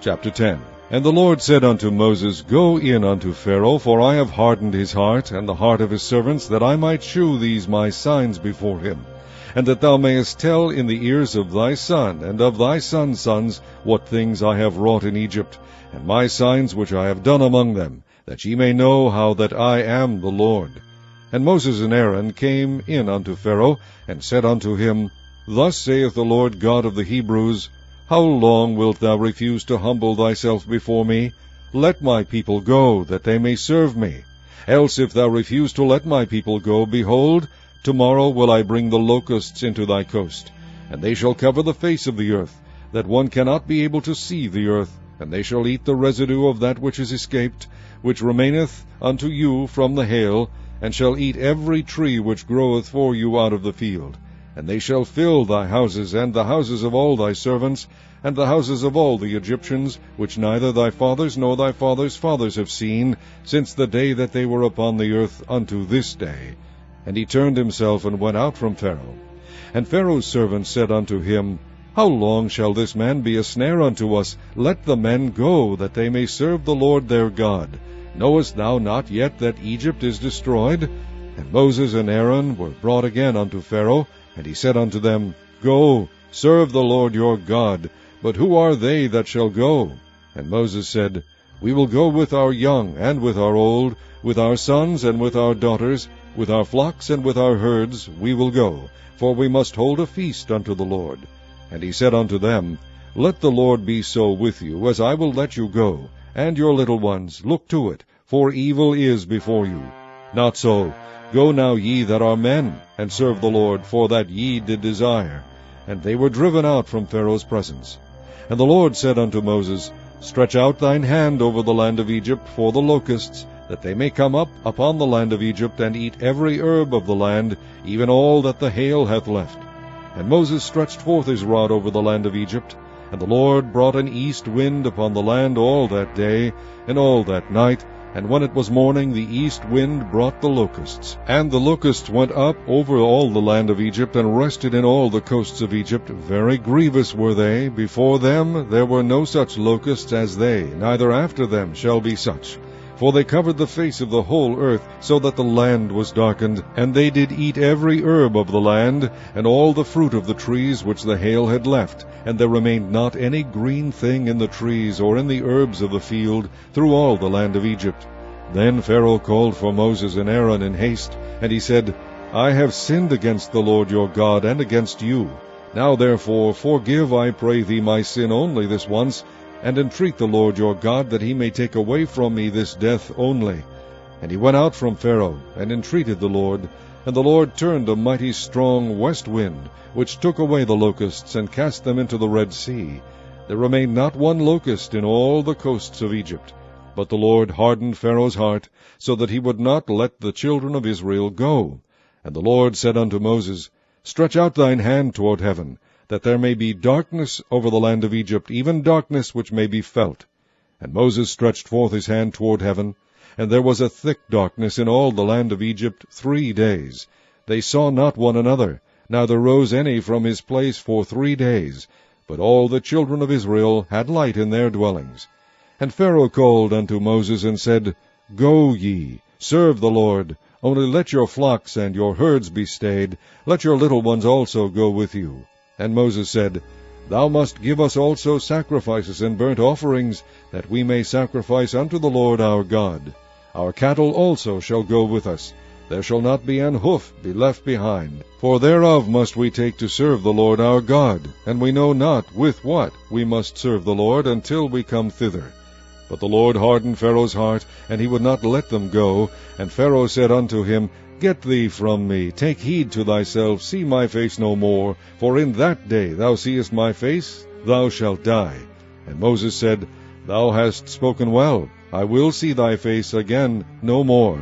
Chapter 10. And the Lord said unto Moses, Go in unto Pharaoh, for I have hardened his heart, and the heart of his servants, that I might shew these my signs before him, and that thou mayest tell in the ears of thy son, and of thy son's sons, what things I have wrought in Egypt, and my signs which I have done among them, that ye may know how that I am the Lord. And Moses and Aaron came in unto Pharaoh, and said unto him, Thus saith the Lord God of the Hebrews, How long wilt thou refuse to humble thyself before me? Let my people go, that they may serve me. Else if thou refuse to let my people go, behold, tomorrow will I bring the locusts into thy coast, and they shall cover the face of the earth, that one cannot be able to see the earth, and they shall eat the residue of that which is escaped, which remaineth unto you from the hail, and shall eat every tree which groweth for you out of the field. And they shall fill thy houses, and the houses of all thy servants, and the houses of all the Egyptians, which neither thy fathers nor thy fathers' fathers have seen, since the day that they were upon the earth unto this day. And he turned himself and went out from Pharaoh. And Pharaoh's servants said unto him, How long shall this man be a snare unto us? Let the men go, that they may serve the Lord their God. Knowest thou not yet that Egypt is destroyed? And Moses and Aaron were brought again unto Pharaoh, and he said unto them, Go, serve the Lord your God. But who are they that shall go? And Moses said, We will go with our young and with our old, with our sons and with our daughters, with our flocks and with our herds we will go, for we must hold a feast unto the Lord. And he said unto them, Let the Lord be so with you, as I will let you go, and your little ones, look to it, for evil is before you. Not so. Go now ye that are men, and serve the Lord, for that ye did desire. And they were driven out from Pharaoh's presence. And the Lord said unto Moses, Stretch out thine hand over the land of Egypt for the locusts, that they may come up upon the land of Egypt, and eat every herb of the land, even all that the hail hath left. And Moses stretched forth his rod over the land of Egypt, and the Lord brought an east wind upon the land all that day, and all that night, and when it was morning, the east wind brought the locusts. And the locusts went up over all the land of Egypt, and rested in all the coasts of Egypt. Very grievous were they. Before them there were no such locusts as they, neither after them shall be such. For they covered the face of the whole earth, so that the land was darkened. And they did eat every herb of the land, and all the fruit of the trees which the hail had left. And there remained not any green thing in the trees, or in the herbs of the field, through all the land of Egypt. Then Pharaoh called for Moses and Aaron in haste, and he said, I have sinned against the Lord your God, and against you. Now therefore forgive, I pray thee, my sin only this once, and entreat the Lord your God, that he may take away from me this death only. And he went out from Pharaoh, and entreated the Lord. And the Lord turned a mighty strong west wind, which took away the locusts, and cast them into the Red Sea. There remained not one locust in all the coasts of Egypt. But the Lord hardened Pharaoh's heart, so that he would not let the children of Israel go. And the Lord said unto Moses, Stretch out thine hand toward heaven, that there may be darkness over the land of Egypt, even darkness which may be felt. And Moses stretched forth his hand toward heaven, and there was a thick darkness in all the land of Egypt 3 days. They saw not one another, neither rose any from his place for 3 days. But all the children of Israel had light in their dwellings. And Pharaoh called unto Moses, and said, Go ye, serve the Lord, only let your flocks and your herds be stayed, let your little ones also go with you. And Moses said, Thou must give us also sacrifices and burnt offerings, that we may sacrifice unto the Lord our God. Our cattle also shall go with us. There shall not be an hoof be left behind. For thereof must we take to serve the Lord our God, and we know not with what we must serve the Lord until we come thither. But the Lord hardened Pharaoh's heart, and he would not let them go. And Pharaoh said unto him, Get thee from me, take heed to thyself, see my face no more, for in that day thou seest my face, thou shalt die. And Moses said, Thou hast spoken well, I will see thy face again no more.